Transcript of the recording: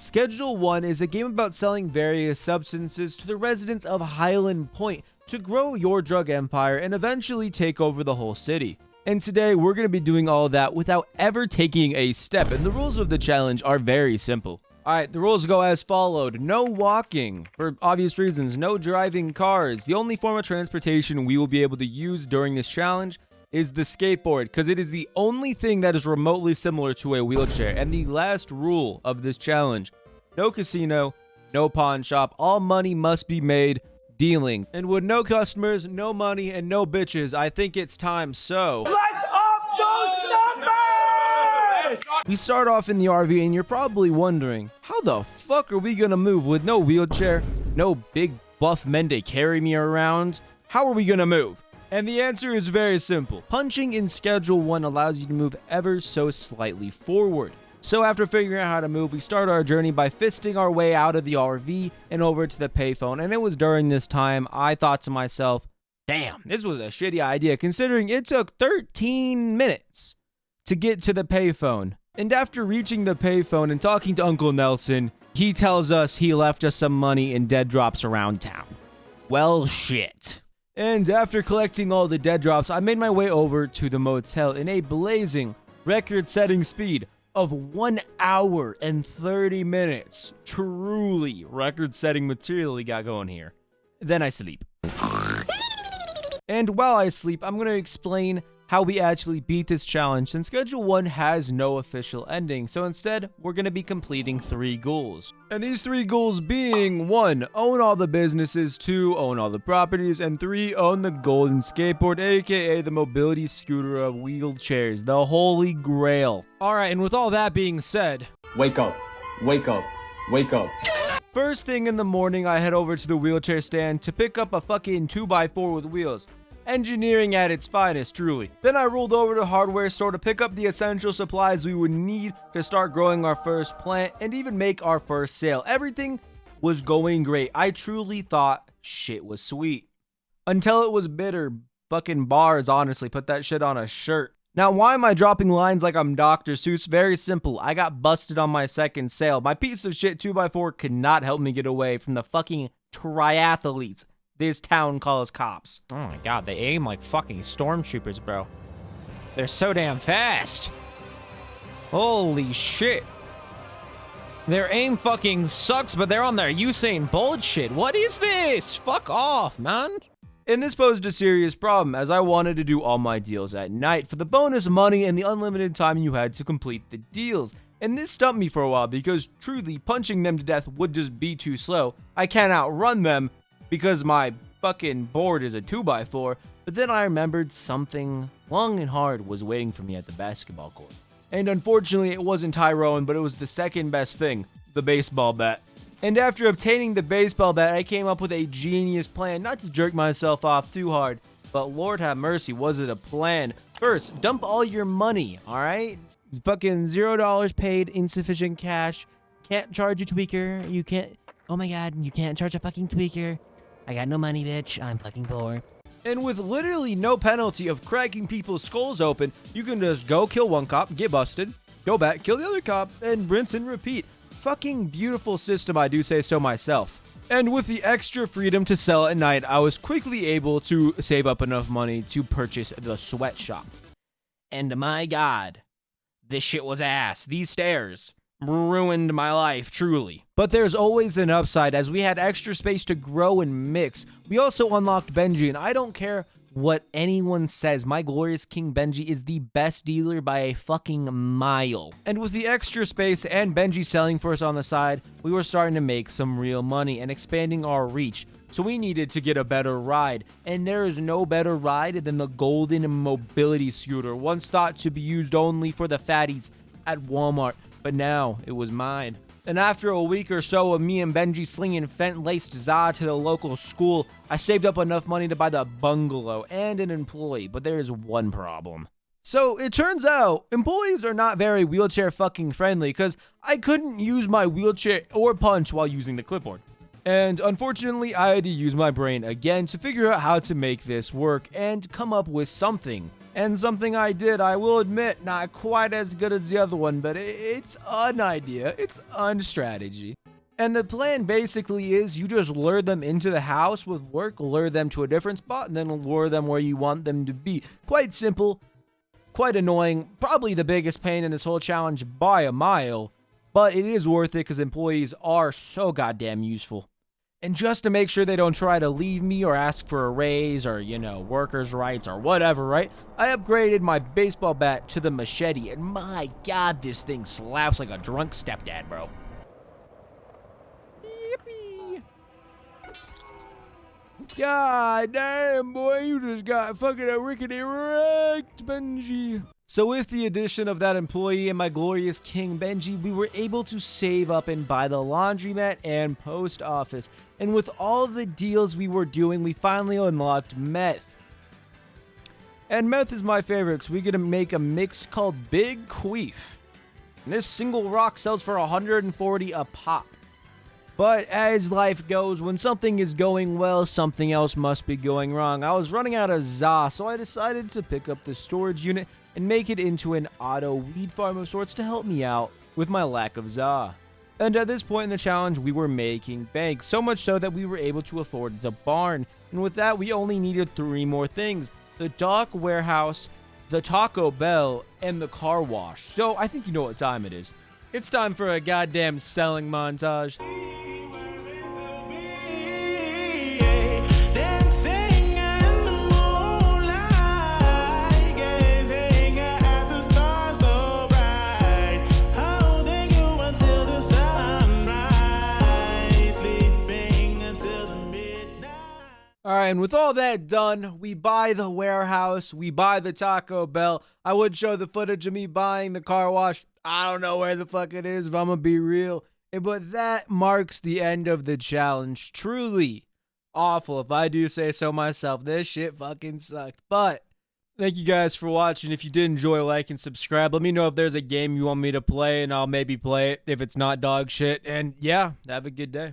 Schedule 1 is a game about selling various substances to the residents of Highland Point to grow your drug empire and eventually take over the whole city. And today we're going to be doing all of that without ever taking a step, and the rules of the challenge are very simple. Alright, the rules go as followed. No walking, for obvious reasons. No driving cars. The only form of transportation we will be able to use during this challenge is the skateboard, because it is the only thing that is remotely similar to a wheelchair. And the last rule of this challenge: no casino, no pawn shop. All money must be made dealing. And with no customers, no money, and no bitches, I think it's time. So let's up those numbers! We start off in the RV, and you're probably wondering, how the fuck are we gonna move with no wheelchair, no big buff men to carry me around? How are we gonna move? And the answer is very simple. Punching in Schedule 1 allows you to move ever so slightly forward. So after figuring out how to move, we start our journey by fisting our way out of the RV and over to the payphone. And it was during this time I thought to myself, damn, this was a shitty idea considering it took 13 minutes to get to the payphone. And after reaching the payphone and talking to Uncle Nelson, he tells us he left us some money in dead drops around town. Well, shit. And after collecting all the dead drops, I made my way over to the motel in a blazing, record-setting speed of 1 hour and 30 minutes. Truly record-setting material we got going here. Then I sleep. And while I sleep, I'm going to explain how we actually beat this challenge, since Schedule 1 has no official ending. So instead, we're going to be completing 3 goals. And these 3 goals being: 1, own all the businesses; 2, own all the properties; and 3, own the golden skateboard, aka the mobility scooter of wheelchairs, the holy grail. Alright, and with all that being said, wake up, wake up, wake up. First thing in the morning, I head over to the wheelchair stand to pick up a fucking 2x4 with wheels. Engineering at its finest, truly. Then I rolled over to the hardware store to pick up the essential supplies we would need to start growing our first plant and even make our first sale. Everything was going great. I truly thought shit was sweet. Until it was bitter. Fucking bars, honestly. Put that shit on a shirt. Now, why am I dropping lines like I'm Dr. Seuss? Very simple. I got busted on my second sale. My piece of shit 2x4 could not help me get away from the fucking triathletes this town calls cops. Oh my god, they aim like fucking stormtroopers, bro. They're so damn fast. Holy shit. Their aim fucking sucks, but they're on their Usain Bolt shit. What is this? Fuck off, man. And this posed a serious problem, as I wanted to do all my deals at night for the bonus money and the unlimited time you had to complete the deals. And this stumped me for a while, because truly, punching them to death would just be too slow. I can't outrun them, because my fucking board is a 2x4, but then I remembered something long and hard was waiting for me at the basketball court. And unfortunately, it wasn't Tyrone, but it was the second best thing, the baseball bat. And after obtaining the baseball bat, I came up with a genius plan, not to jerk myself off too hard, but Lord have mercy, was it a plan. First, dump all your money, alright? Fucking $0 paid, insufficient cash, can't charge a tweaker, you can't, oh my god, you can't charge a fucking tweaker. I got no money, bitch. I'm fucking poor. And with literally no penalty of cracking people's skulls open, you can just go kill one cop, get busted, go back, kill the other cop, and rinse and repeat. Fucking beautiful system, I do say so myself. And with the extra freedom to sell at night, I was quickly able to save up enough money to purchase the sweatshop. And my god, this shit was ass. These stairs ruined my life, truly. But there's always an upside, as we had extra space to grow and mix. We also unlocked Benji, and I don't care what anyone says, my glorious King Benji is the best dealer by a fucking mile. And with the extra space and Benji selling for us on the side, we were starting to make some real money and expanding our reach. So we needed to get a better ride, and there is no better ride than the golden mobility scooter, once thought to be used only for the fatties at Walmart. But now, it was mine. And after a week or so of me and Benji slinging Fent-laced za to the local school, I saved up enough money to buy the bungalow and an employee, but there is one problem. So, it turns out, employees are not very wheelchair fucking friendly, because I couldn't use my wheelchair or punch while using the clipboard. And unfortunately, I had to use my brain again to figure out how to make this work and come up with something. And something I did, I will admit, not quite as good as the other one, but it's an idea. It's a strategy. And the plan basically is you just lure them into the house with work, lure them to a different spot, and then lure them where you want them to be. Quite simple, quite annoying, probably the biggest pain in this whole challenge by a mile, but it is worth it because employees are so goddamn useful. And just to make sure they don't try to leave me or ask for a raise or, workers' rights or whatever, right? I upgraded my baseball bat to the machete, and my god, this thing slaps like a drunk stepdad, bro. Yippee. God damn, boy, you just got fucking a rickety wrecked, Benji. So with the addition of that employee and my glorious King Benji, we were able to save up and buy the laundromat and post office. And with all of the deals we were doing, we finally unlocked meth. And meth is my favorite because we get to make a mix called Big Queef. And this single rock sells for 140 a pop. But as life goes, when something is going well, something else must be going wrong. I was running out of za, so I decided to pick up the storage unit and make it into an auto weed farm of sorts to help me out with my lack of za. And at this point in the challenge, we were making bank, so much so that we were able to afford the barn. And with that, we only needed 3 more things: the dock warehouse, the Taco Bell, and the car wash. So I think you know what time it is. It's time for a goddamn selling montage. Alright, and with all that done, we buy the warehouse, we buy the Taco Bell. I would show the footage of me buying the car wash. I don't know where the fuck it is, if I'm gonna be real. But that marks the end of the challenge. Truly awful, if I do say so myself. This shit fucking sucked. But thank you guys for watching. If you did enjoy, like and subscribe. Let me know if there's a game you want me to play, and I'll maybe play it if it's not dog shit. And yeah, have a good day.